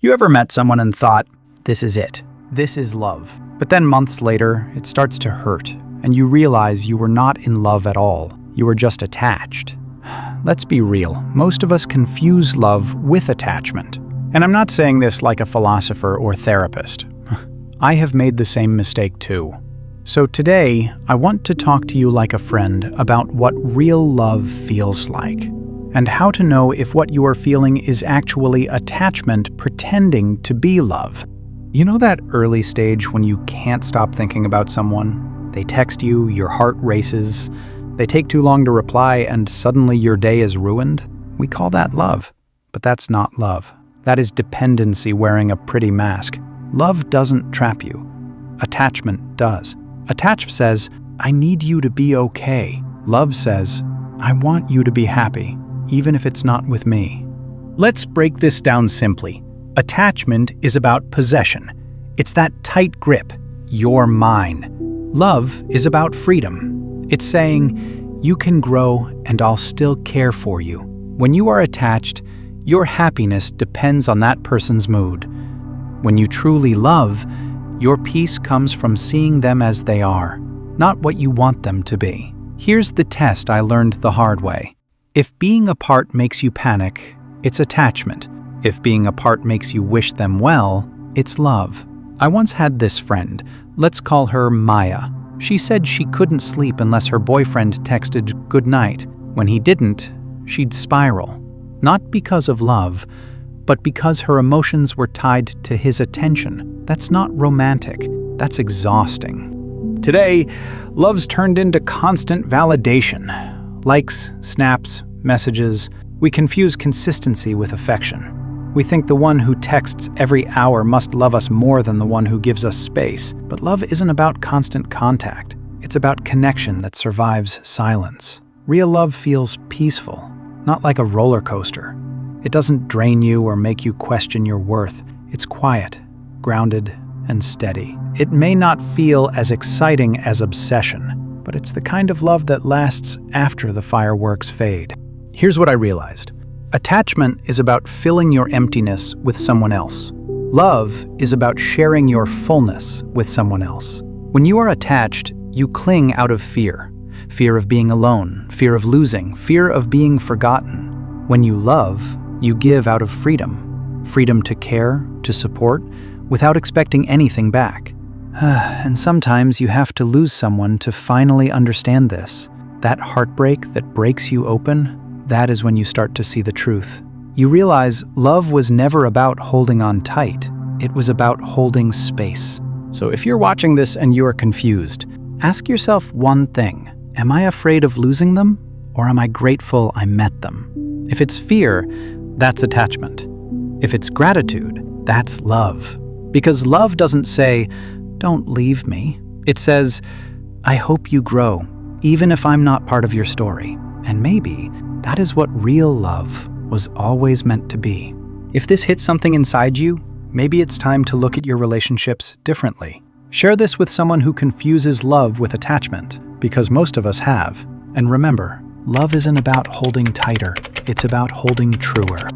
You ever met someone and thought, this is it, this is love, but then months later, it starts to hurt, and you realize you were not in love at all, you were just attached? Let's be real, most of us confuse love with attachment. And I'm not saying this like a philosopher or therapist. I have made the same mistake too. So today, I want to talk to you like a friend about what real love feels like, and how to know if what you are feeling is actually attachment pretending to be love. You know that early stage when you can't stop thinking about someone? They text you, your heart races, they take too long to reply, and suddenly your day is ruined? We call that love, but that's not love. That is dependency wearing a pretty mask. Love doesn't trap you. Attachment does. Attach says, I need you to be okay. Love says, I want you to be happy, even if it's not with me. Let's break this down simply. Attachment is about possession. It's that tight grip. You're mine. Love is about freedom. It's saying, you can grow and I'll still care for you. When you are attached, your happiness depends on that person's mood. When you truly love, your peace comes from seeing them as they are, not what you want them to be. Here's the test I learned the hard way. If being apart makes you panic, it's attachment. If being apart makes you wish them well, it's love. I once had this friend. Let's call her Maya. She said she couldn't sleep unless her boyfriend texted good night. When he didn't, she'd spiral. Not because of love, but because her emotions were tied to his attention. That's not romantic. That's exhausting. Today, love's turned into constant validation. Likes, snaps, messages. We confuse consistency with affection. We think the one who texts every hour must love us more than the one who gives us space. But love isn't about constant contact. It's about connection that survives silence. Real love feels peaceful, not like a roller coaster. It doesn't drain you or make you question your worth. It's quiet, grounded, and steady. It may not feel as exciting as obsession, but it's the kind of love that lasts after the fireworks fade. Here's what I realized. Attachment is about filling your emptiness with someone else. Love is about sharing your fullness with someone else. When you are attached, you cling out of fear. Fear of being alone, fear of losing, fear of being forgotten. When you love, you give out of freedom. Freedom to care, to support, without expecting anything back. And sometimes you have to lose someone to finally understand this. That heartbreak that breaks you open, that is when you start to see the truth. You realize love was never about holding on tight. It was about holding space. So if you're watching this and you are confused, ask yourself one thing. Am I afraid of losing them, or am I grateful I met them? If it's fear, that's attachment. If it's gratitude, that's love. Because love doesn't say, don't leave me. It says, I hope you grow, even if I'm not part of your story. And maybe that is what real love was always meant to be. If this hits something inside you, maybe it's time to look at your relationships differently. Share this with someone who confuses love with attachment, because most of us have. And remember, love isn't about holding tighter, it's about holding truer.